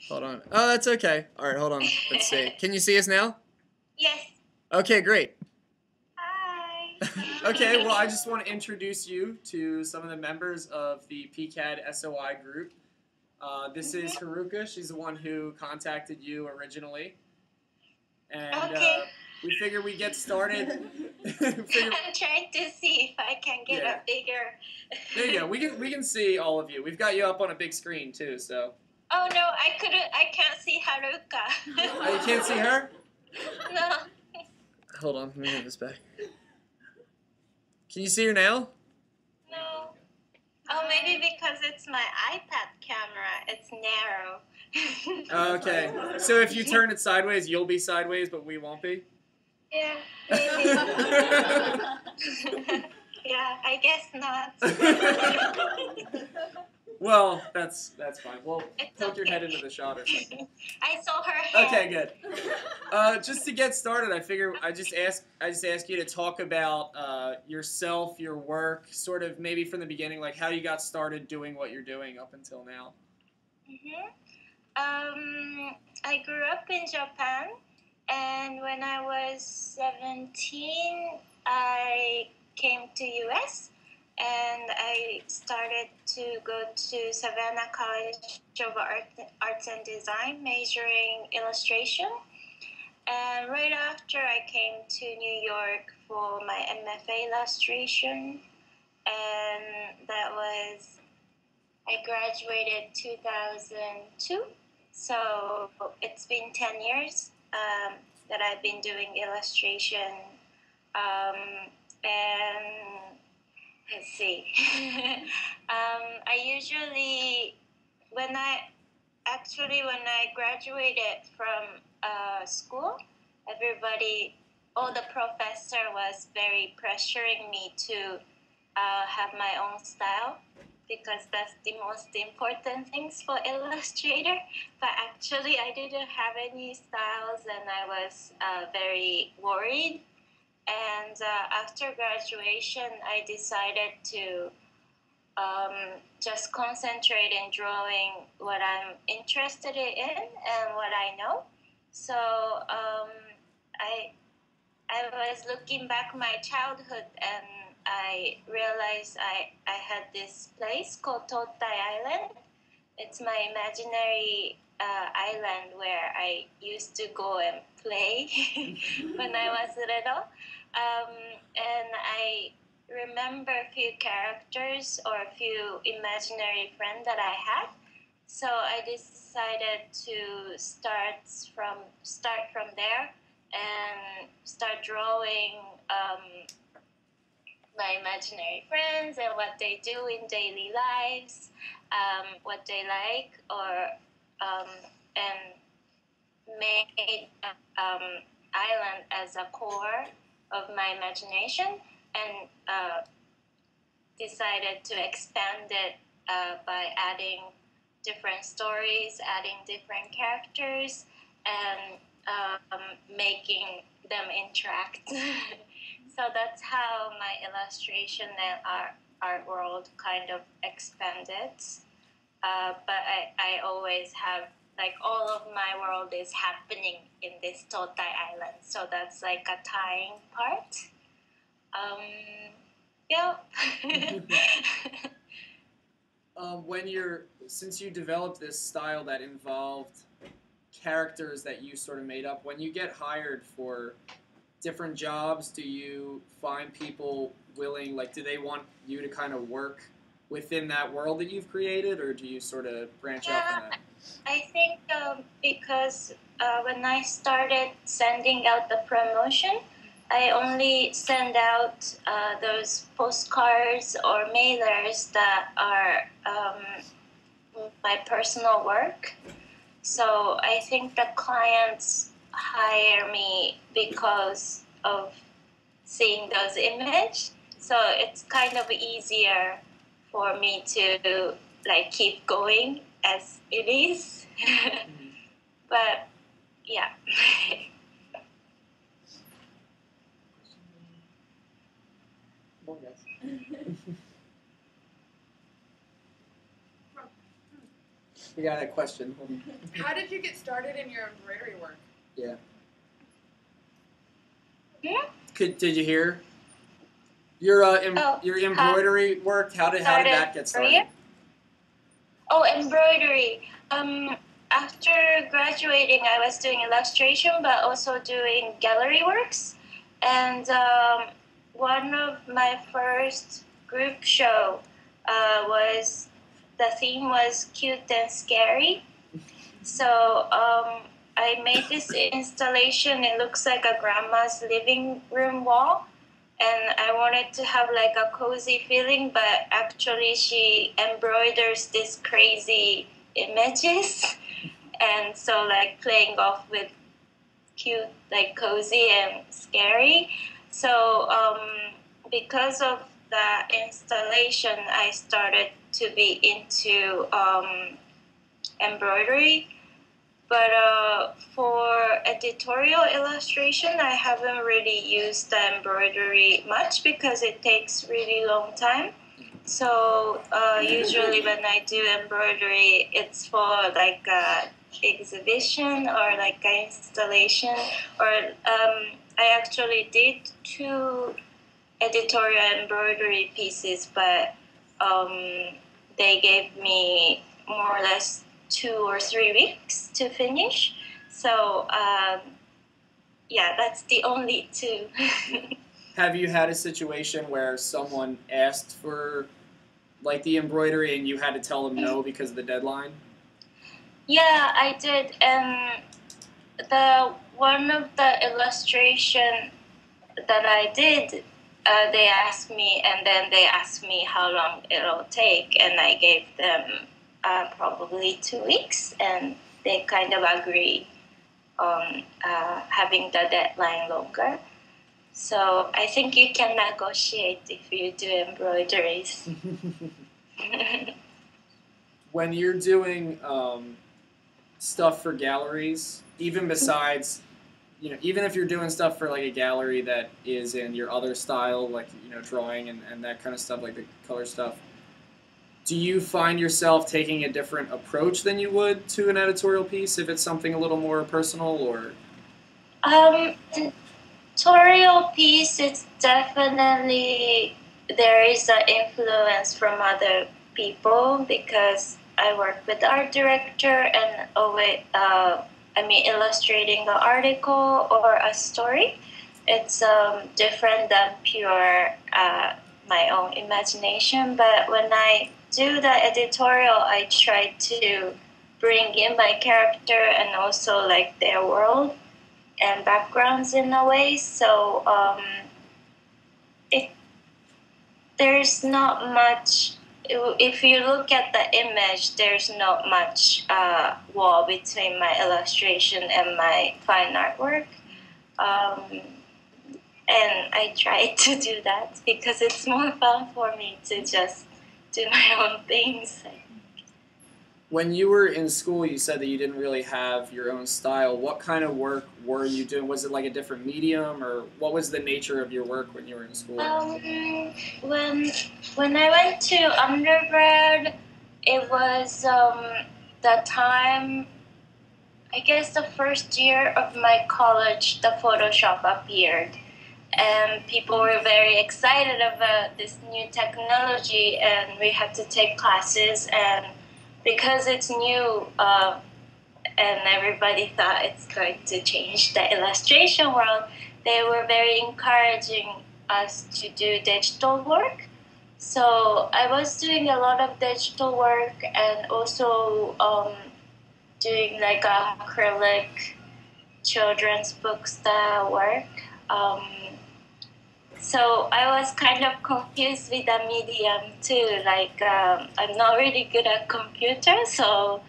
Hold on. Oh, that's okay. All right, hold on. Let's see. Can you see us now? Yes. Okay, great. Hi. Okay, well, I just want to introduce you to some of the members of the PCAD SOI group. This is Haruka. She's the one who contacted you originally. And we figure we get started. I'm trying to see if I can get a bigger... There you go. We can see all of you. We've got you up on a big screen, too, so... Oh, no, I can't see Haruka. Oh, you can't see her? No. Hold on, let me move this back. Can you see her now? No. Oh, maybe because it's my iPad camera. It's narrow. Okay. So if you turn it sideways, you'll be sideways, but we won't be? Yeah, maybe. Yeah, I guess not. Well, that's fine. Well, poke your head into the shot or something. I saw her head. Okay, good. Just to get started, I figure I just ask you to talk about yourself, your work, sort of maybe from the beginning, like how you got started doing what you're doing up until now. I grew up in Japan, and when I was 17, I came to US. And I started to go to Savannah College of Arts and Design, majoring illustration. And right after, I came to New York for my MFA illustration. And that was, I graduated 2002. So it's been 10 years that I've been doing illustration. And let's see. I usually, when I graduated from school, all the professor was very pressuring me to have my own style, because that's the most important things for illustrator. But actually, I didn't have any styles, and I was very worried. And after graduation, I decided to just concentrate in drawing what I'm interested in and what I know. So I was looking back my childhood, and I realized I had this place called Totai Island. It's my imaginary island where I used to go and play when I was little. And I remember a few characters or a few imaginary friends that I had. So I decided to start from there and start drawing my imaginary friends and what they do in daily lives, what they like, or and made island as a core of my imagination, and decided to expand it by adding different stories, adding different characters, and making them interact. So that's how my illustration and art world kind of expanded. But I always have, like, all of my world is happening in this Totai Island. So that's like a tying part. Yeah. Since you developed this style that involved characters that you sort of made up, when you get hired for different jobs, do you find people willing, like, do they want you to kind of work within that world that you've created, or do you sort of branch out from that? I think because when I started sending out the promotion, I only send out those postcards or mailers that are my personal work. So I think the clients hire me because of seeing those images. So it's kind of easier for me to, like, keep going as it is. But yeah. We got a question. How did you get started in your embroidery work? Yeah. Hmm? Did you hear? Your embroidery work. How did that get started? Oh, embroidery. After graduating, I was doing illustration, but also doing gallery works. And one of my first group show was, the theme was cute and scary. So I made this installation. It looks like a grandma's living room wall. And I wanted to have like a cozy feeling, but actually she embroiders these crazy images. And so like playing off with cute, like cozy and scary. So because of that installation, I started to be into embroidery. But for editorial illustration, I haven't really used the embroidery much because it takes really long time. So usually when I do embroidery, it's for like a exhibition or like an installation. Or I actually did 2 editorial embroidery pieces, but they gave me more or less 2 or 3 weeks to finish. So yeah, that's the only 2. Have you had a situation where someone asked for like the embroidery and you had to tell them no because of the deadline? Yeah, I did. And the one of the illustration that I did, they asked me, and then they asked me how long it'll take, and I gave them probably 2 weeks, and they kind of agree on having the deadline longer. So I think you can negotiate if you do embroideries. When you're doing stuff for galleries, even besides, even if you're doing stuff for like a gallery that is in your other style, like, drawing and that kind of stuff, like the color stuff, do you find yourself taking a different approach than you would to an editorial piece if it's something a little more personal, or? Editorial piece, it's definitely, there is an influence from other people because I work with the art director and illustrating an article or a story. It's different than pure my own imagination. But when I do the editorial, I try to bring in my character and also like their world and backgrounds in a way. So there's not much. If you look at the image, there's not much wall between my illustration and my fine artwork. And I try to do that because it's more fun for me to just do my own things. When you were in school, you said that you didn't really have your own style. What kind of work were you doing? Was it like a different medium, or what was the nature of your work when you were in school? When I went to undergrad, it was the time, I guess the first year of my college, the Photoshop appeared. And people were very excited about this new technology, and we had to take classes. And because it's new, and everybody thought it's going to change the illustration world, they were very encouraging us to do digital work. So I was doing a lot of digital work and also doing like acrylic children's book style work. So I was kind of confused with the medium too. Like I'm not really good at computers, so